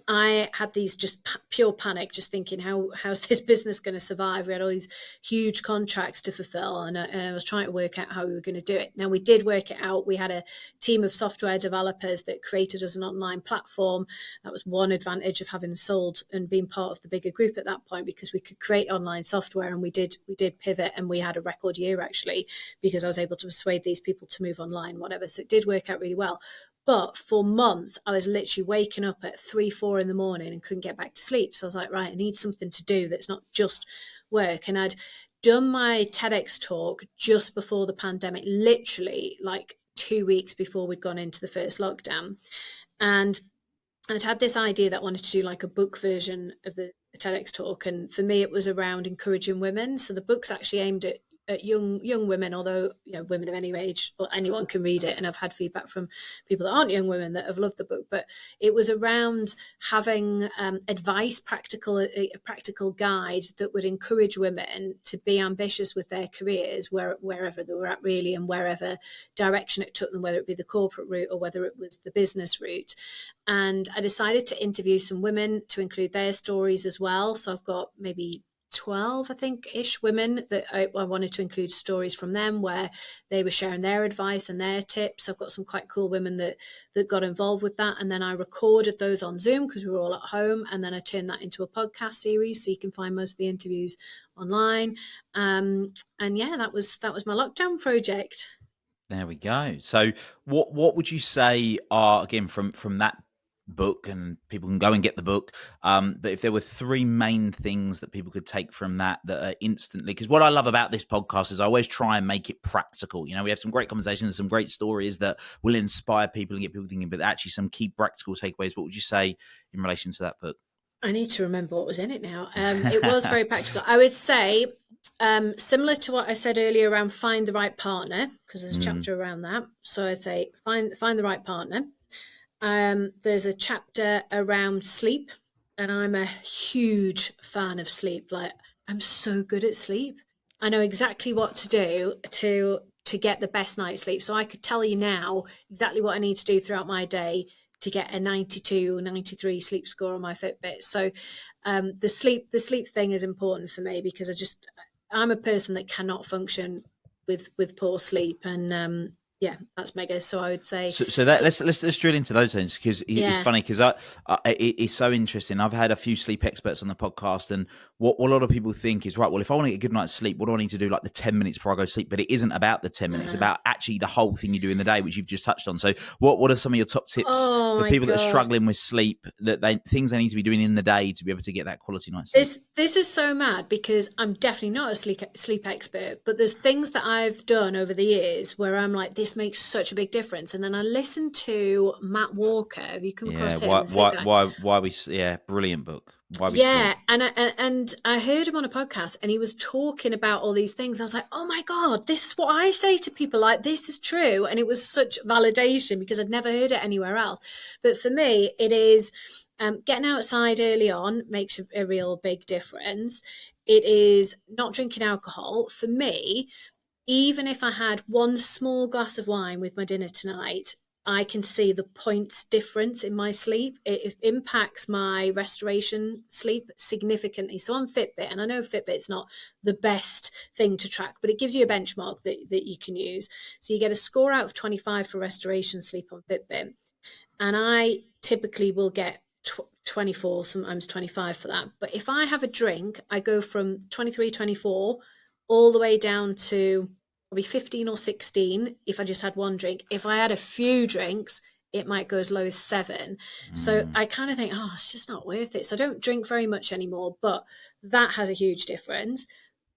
I had these just pure panic, just thinking, how's this business going to survive? We had all these huge contracts to fulfill, and I was trying to work out how we were going to do it. Now, we did work it out. We had a team of software developers that created us an online platform. That was one advantage of having sold and being part of the bigger group at that point, because we could create online software, and we did pivot, and we had a record year actually, because I was able to persuade these people to move online, whatever. So it did work out really well. But for months, I was literally waking up at 3, 4 in the morning and couldn't get back to sleep. So I was like, right, I need something to do that's not just work. And I'd done my TEDx talk just before the pandemic, literally like 2 weeks before we'd gone into the first lockdown. And I'd had this idea that I wanted to do like a book version of the TEDx talk. And for me, it was around encouraging women. So the book's actually aimed at young women, although, you know, women of any age or anyone can read it. And I've had feedback from people that aren't young women that have loved the book. But it was around having advice, a practical guide that would encourage women to be ambitious with their careers, wherever they were at really, and wherever direction it took them, whether it be the corporate route or whether it was the business route. And I decided to interview some women to include their stories as well. So I've got maybe 12, I think, ish women that I wanted to include stories from them where they were sharing their advice and their tips. I've got some quite cool women that got involved with that. And then I recorded those on Zoom because we were all at home. And then I turned that into a podcast series. So you can find most of the interviews online. And yeah, that was my lockdown project. There we go. So what would you say are, again, from that book, and people can go and get the book, but if there were three main things that people could take from that are instantly, because what I love about this podcast is I always try and make it practical. You know, we have some great conversations, some great stories that will inspire people and get people thinking, but actually some key practical takeaways. What would you say in relation to that book? I need to remember what was in it now. It was very practical. I would say, similar to what I said earlier around find the right partner, because there's a chapter around that. So I'd say find the right partner. There's a chapter around sleep, and I'm a huge fan of sleep. Like, I'm so good at sleep. I know exactly what to do to get the best night's sleep. So I could tell you now exactly what I need to do throughout my day to get a 92 or 93 sleep score on my Fitbit. So the sleep thing is important for me because I'm a person that cannot function with poor sleep, and yeah, that's mega. So I would say. So that let's drill into those things, because it's funny, because it's so interesting. I've had a few sleep experts on the podcast, and what a lot of people think is, right, well, if I want to get a good night's sleep, what do I need to do, like the 10 minutes before I go to sleep? But it isn't about the 10 minutes. It's about actually the whole thing you do in the day, which you've just touched on. So what are some of your top tips for people that are struggling with sleep, things they need to be doing in the day to be able to get that quality night's sleep? This is so mad because I'm definitely not a sleep expert, but there's things that I've done over the years where I'm like, this makes such a big difference. And then I listened to Matt Walker. Have you come across him? Why we? Yeah, brilliant book. Why we sleep. And I heard him on a podcast, and he was talking about all these things. I was like, oh my God, this is what I say to people. Like, this is true. And it was such validation because I'd never heard it anywhere else. But for me, it is getting outside early on makes a real big difference. It is not drinking alcohol. For me, even if I had one small glass of wine with my dinner tonight, I can see the points difference in my sleep. It impacts my restoration sleep significantly. So on Fitbit, and I know Fitbit's not the best thing to track, but it gives you a benchmark that you can use. So you get a score out of 25 for restoration sleep on Fitbit. And I typically will get 24, sometimes 25 for that. But if I have a drink, I go from 23, 24 all the way down to probably 15 or 16 if I just had one drink. If I had a few drinks, it might go as low as 7. So I kind of think, oh, it's just not worth it. So I don't drink very much anymore, but that has a huge difference.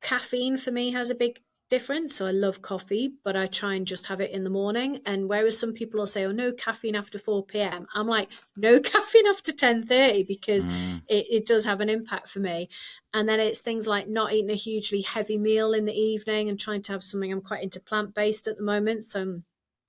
Caffeine for me has a big difference. So I love coffee, but I try and just have it in the morning. And whereas some people will say, oh, no caffeine after 4 p.m., I'm like, no caffeine after 10:30 because it does have an impact for me. And then it's things like not eating a hugely heavy meal in the evening and trying to have something. I'm quite into plant-based at the moment, so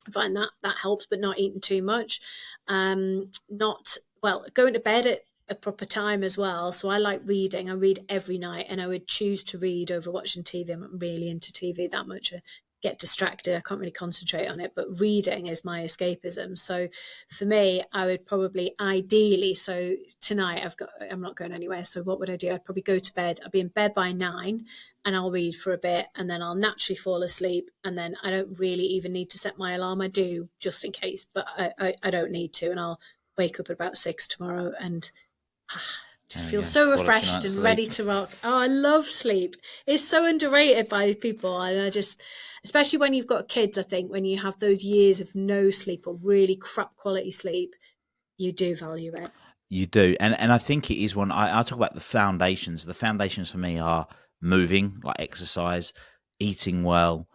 I find that helps, but not eating too much. Going to bed at a proper time as well. So I like reading. I read every night, and I would choose to read over watching TV. I'm not really into TV that much. I get distracted. I can't really concentrate on it, but reading is my escapism. So for me, I would probably ideally, so tonight I'm not going anywhere. So what would I do? I'd probably go to bed. I'll be in bed by 9 and I'll read for a bit, and then I'll naturally fall asleep. And then I don't really even need to set my alarm. I do just in case, but I don't need to. And I'll wake up at about 6 tomorrow and just feel so refreshed and ready to rock. Oh, I love sleep. It's so underrated by people. And especially when you've got kids, I think when you have those years of no sleep or really crap quality sleep, you do value it. You do. And I think it is one, I talk about the foundations. The foundations for me are moving, like exercise, eating well,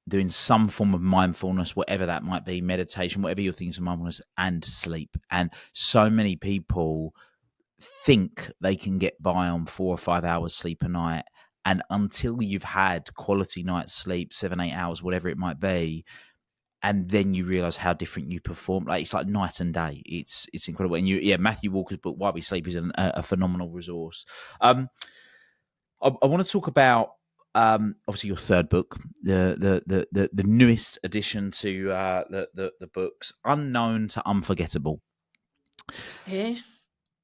doing some form of mindfulness, whatever that might be, meditation, whatever your things of mindfulness, and sleep. And so many people think they can get by on 4 or 5 hours sleep a night. And until you've had quality night's sleep, 7-8 hours, whatever it might be, and then you realize how different you perform. Like, it's like night and day. It's incredible. And Matthew Walker's book, Why We Sleep, is a phenomenal resource. I want to talk about obviously your third book, the newest addition to the books, Unknown to Unforgettable. Yeah.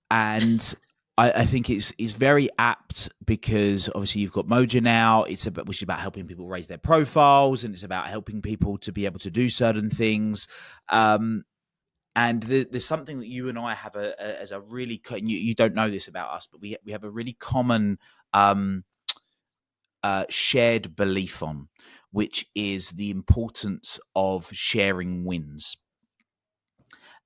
And I think it's very apt because obviously you've got Moja now. Which is about helping people raise their profiles, and it's about helping people to be able to do certain things. And there's something that you and I have as a really, you don't know this about us, but we have a really common shared belief on, which is the importance of sharing wins.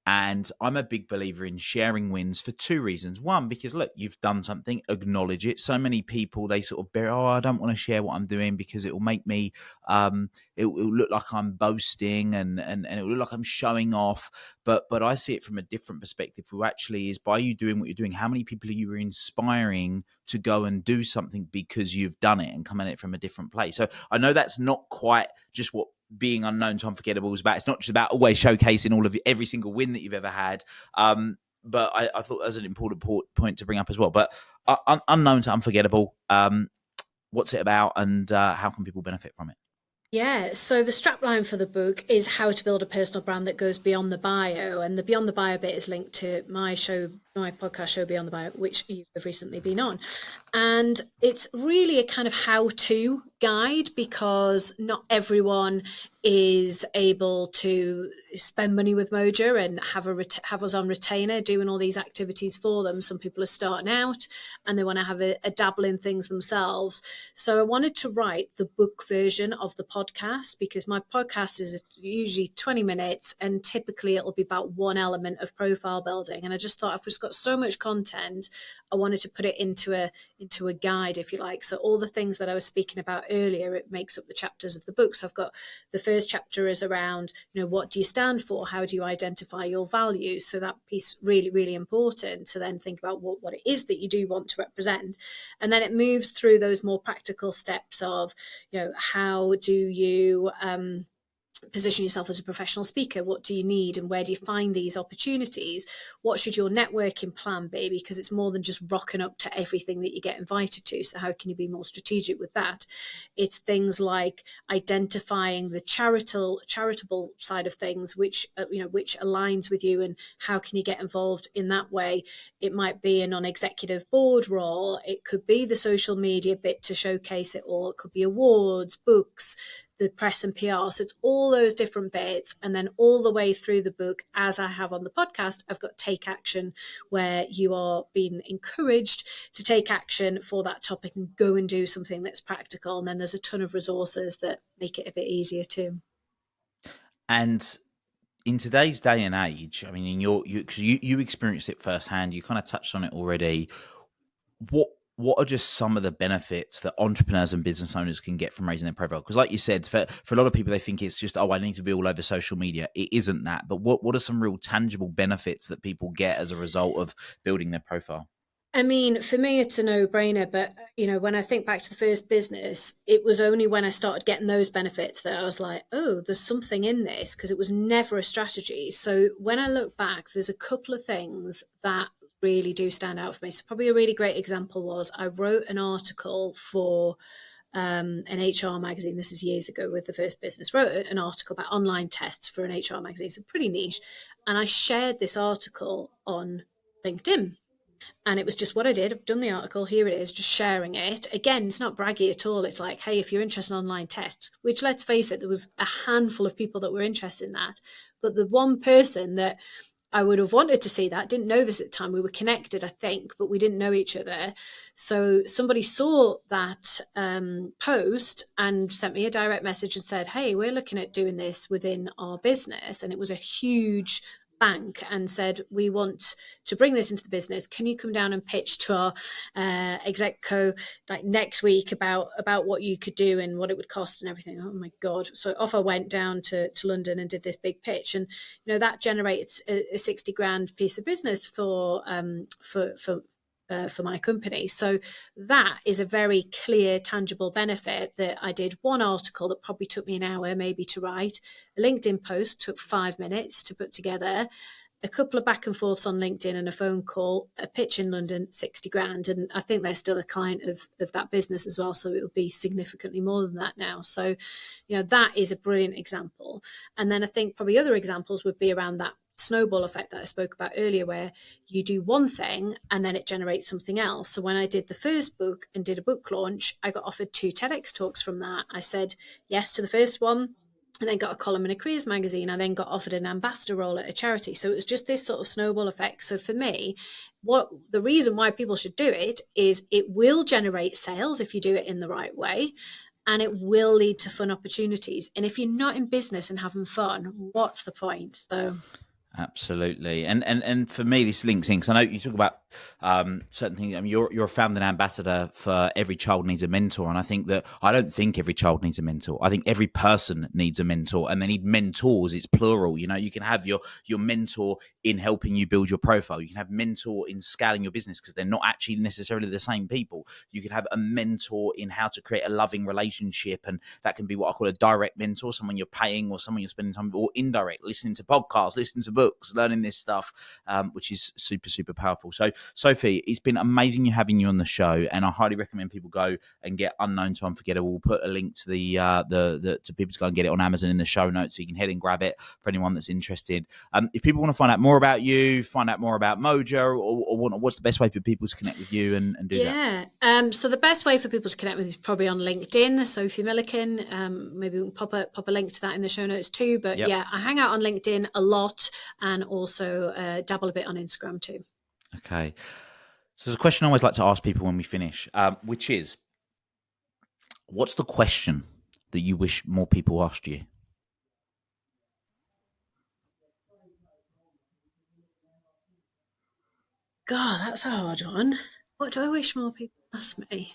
And I'm a big believer in sharing wins for two reasons. One, because look, you've done something, acknowledge it. So many people, they sort of bear, I don't want to share what I'm doing because it will make me, it will look like I'm boasting and it will look like I'm showing off. But I see it from a different perspective, who actually is, by you doing what you're doing, how many people are you inspiring to go and do something because you've done it and come at it from a different place? So I know that's not quite just what being unknown to Unforgettable is about. It's not just about always showcasing every single win that you've ever had. But I thought that was an important point to bring up as well. But unknown to Unforgettable, what's it about, and how can people benefit from it? Yeah, so the strapline for the book is how to build a personal brand that goes beyond the bio, and the beyond the bio bit is linked to my podcast show Beyond the Bio, which you have recently been on. And it's really a kind of how-to guide, because not everyone is able to spend money with Moja and have us on retainer doing all these activities for them. Some people are starting out and they want to have a dabble in things themselves. So I wanted to write the book version of the podcast, because my podcast is usually 20 minutes and typically it'll be about one element of profile building. And I just thought, I've just got so much content, I wanted to put it into a guide, if you like. So all the things that I was speaking about earlier, it makes up the chapters of the book. So I've got the first chapter is around, what do you stand for? How do you identify your values? So that piece really, really important to then think about what it is that you do want to represent. And then it moves through those more practical steps of, how do you position yourself as a professional speaker? What do you need and where do you find these opportunities? What should your networking plan be? Because it's more than just rocking up to everything that you get invited to. So how can you be more strategic with that? It's things like identifying the charitable side of things, which aligns with you, and how can you get involved in that way? It might be a non-executive board role. It could be the social media bit to showcase it all. It could be awards, books, the press and PR. So it's all those different bits. And then all the way through the book, as I have on the podcast, I've got Take Action, where you are being encouraged to take action for that topic and go and do something that's practical. And then there's a ton of resources that make it a bit easier too. And in today's day and age, I mean, you experienced it firsthand, you kind of touched on it already. What are just some of the benefits that entrepreneurs and business owners can get from raising their profile? Because like you said, for a lot of people, they think it's just, I need to be all over social media. It isn't that. But what are some real tangible benefits that people get as a result of building their profile? I mean, for me, it's a no-brainer. But, when I think back to the first business, it was only when I started getting those benefits that I was like, oh, there's something in this, because it was never a strategy. So when I look back, there's a couple of things that really do stand out for me. So probably a really great example was I wrote an article for an HR magazine. This is years ago with the first business. Wrote an article about online tests for an HR magazine. So pretty niche. And I shared this article on LinkedIn. And it was just what I did. I've done the article. Here it is, just sharing it. Again, it's not braggy at all. It's like, hey, if you're interested in online tests, which, let's face it, there was a handful of people that were interested in that. But the one person that I would have wanted to see that, didn't know this at the time. We were connected, I think, but we didn't know each other. So somebody saw that post and sent me a direct message and said, hey, we're looking at doing this within our business. And it was a huge bank, and said, we want to bring this into the business. Can you come down and pitch to our exec co like next week about what you could do and what it would cost and everything? Oh my God. So off I went down to London and did this big pitch. And, that generated a 60 grand piece of business for my company. So that is a very clear, tangible benefit that I did one article that probably took me an hour maybe to write. A LinkedIn post took 5 minutes to put together. A couple of back and forths on LinkedIn and a phone call, a pitch in London, 60 grand. And I think they're still a client of that business as well. So it will be significantly more than that now. So, that is a brilliant example. And then I think probably other examples would be around that snowball effect that I spoke about earlier, where you do one thing and then it generates something else. So when I did the first book and did a book launch, I got offered 2 TEDx talks from that. I said yes to the first one, and then got a column in a careers magazine. I then got offered an ambassador role at a charity. So it was just this sort of snowball effect. So for me, what the reason why people should do it is it will generate sales if you do it in the right way, and it will lead to fun opportunities. And if you're not in business and having fun, what's the point? So absolutely. And for me, this links in, because I know you talk about certain things. I mean, you're a founding ambassador for Every Child Needs a Mentor, and I don't think every child needs a mentor. I think every person needs a mentor, and they need mentors. It's plural. You know, you can have your mentor in helping you build your profile. You can have mentor in scaling your business, because they're not actually necessarily the same people. You can have a mentor in how to create a loving relationship, and that can be what I call a direct mentor, someone you're paying or someone you're spending time with, or indirect, listening to podcasts, listening to books, learning this stuff, which is super, super powerful. So, Sophie, it's been amazing having you on the show, and I highly recommend people go and get Unknown to Unforgettable. We'll put a link to to people to go and get it on Amazon in the show notes, so you can head and grab it for anyone that's interested. If people want to find out more about you, find out more about Moja, or what's the best way for people to connect with you and do that? Yeah. So the best way for people to connect with me is probably on LinkedIn, Sophie Milliken. Maybe we'll pop a link to that in the show notes too. But yeah, I hang out on LinkedIn a lot, and also dabble a bit on Instagram too. Okay. So there's a question I always like to ask people when we finish, which is, what's the question that you wish more people asked you? God, that's a hard one. What do I wish more people asked me?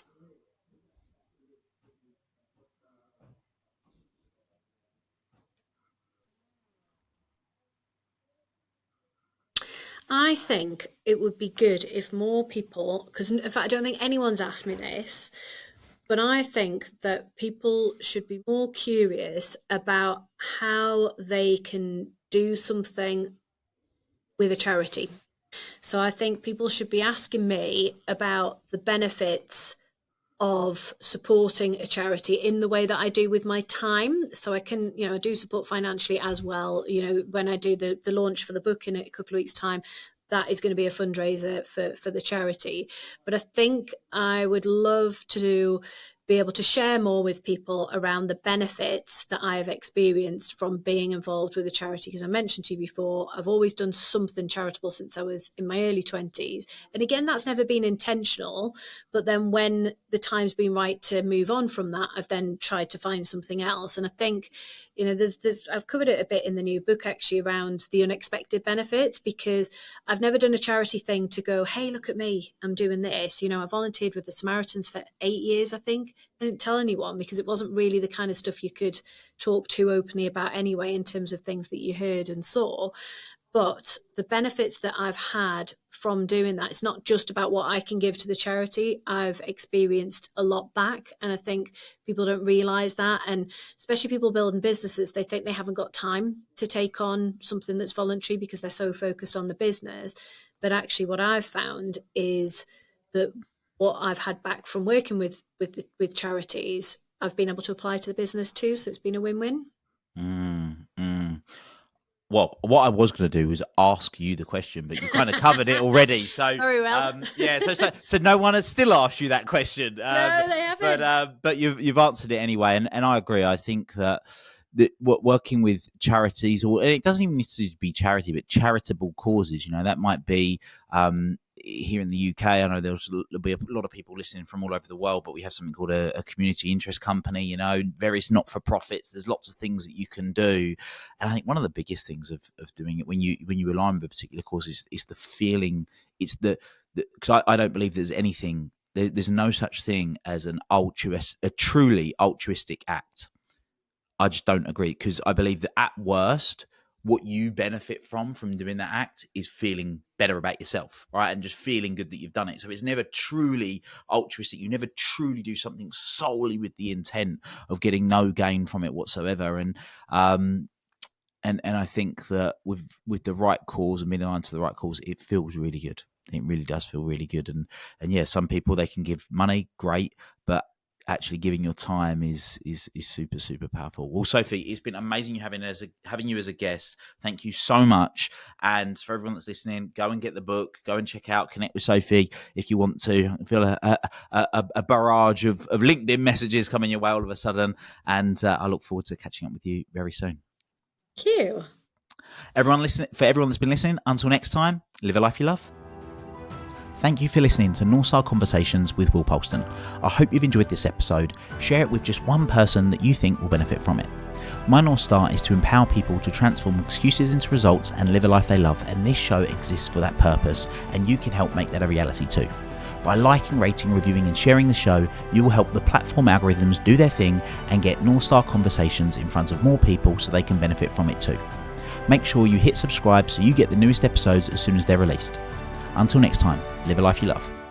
I think it would be good if more people, because in fact, I don't think anyone's asked me this, but I think that people should be more curious about how they can do something with a charity. So I think people should be asking me about the benefits of supporting a charity in the way that I do with my time. So I can, I do support financially as well. When I do the launch for the book in a couple of weeks' time, that is going to be a fundraiser for the charity. But I think I would love to be able to share more with people around the benefits that I have experienced from being involved with a charity. Because I mentioned to you before, I've always done something charitable since I was in my early 20s. And again, that's never been intentional. But then when the time's been right to move on from that, I've then tried to find something else. And I think, I've covered it a bit in the new book actually around the unexpected benefits, because I've never done a charity thing to go, hey, look at me, I'm doing this. I volunteered with the Samaritans for 8 years, I think. I didn't tell anyone because it wasn't really the kind of stuff you could talk too openly about anyway, in terms of things that you heard and saw. But the benefits that I've had from doing that, it's not just about what I can give to the charity. I've experienced a lot back. And I think people don't realize that. And especially people building businesses, they think they haven't got time to take on something that's voluntary because they're so focused on the business. But actually what I've found is that what I've had back from working with charities, I've been able to apply to the business too. So it's been a win-win. Well, what I was going to do was ask you the question, but you kind of covered it already. So very well. So no one has still asked you that question. No, they haven't. But you've answered it anyway, and I agree. I think that working with charities, or it doesn't even need to be charity, but charitable causes. That might be here in the UK. I know there'll be a lot of people listening from all over the world, but we have something called a community interest company. Various not-for-profits. There's lots of things that you can do, and I think one of the biggest things of doing it when you align with a particular cause is the feeling. It's because I don't believe there's anything. There's no such thing as a truly altruistic act. I just don't agree, because I believe that at worst, what you benefit from doing that act is feeling better about yourself, right? And just feeling good that you've done it. So it's never truly altruistic. You never truly do something solely with the intent of getting no gain from it whatsoever. And I think that with the right cause and being aligned to the right cause, it feels really good. It really does feel really good. And yeah, some people, they can give money, great, but actually giving your time is super, super powerful. Well, Sophie, it's been amazing having you as a guest. Thank you so much. And for everyone that's listening, go and get the book, go and check out, connect with Sophie if you want to. Feel a barrage of LinkedIn messages coming your way all of a sudden. And I look forward to catching up with you very soon. Thank you. Everyone that's been listening, until next time, live a life you love. Thank you for listening to North Star Conversations with Will Polston. I hope you've enjoyed this episode. Share it with just one person that you think will benefit from it. My North Star is to empower people to transform excuses into results and live a life they love, and this show exists for that purpose, and you can help make that a reality too. By liking, rating, reviewing and sharing the show, you will help the platform algorithms do their thing and get North Star Conversations in front of more people so they can benefit from it too. Make sure you hit subscribe so you get the newest episodes as soon as they're released. Until next time, live a life you love.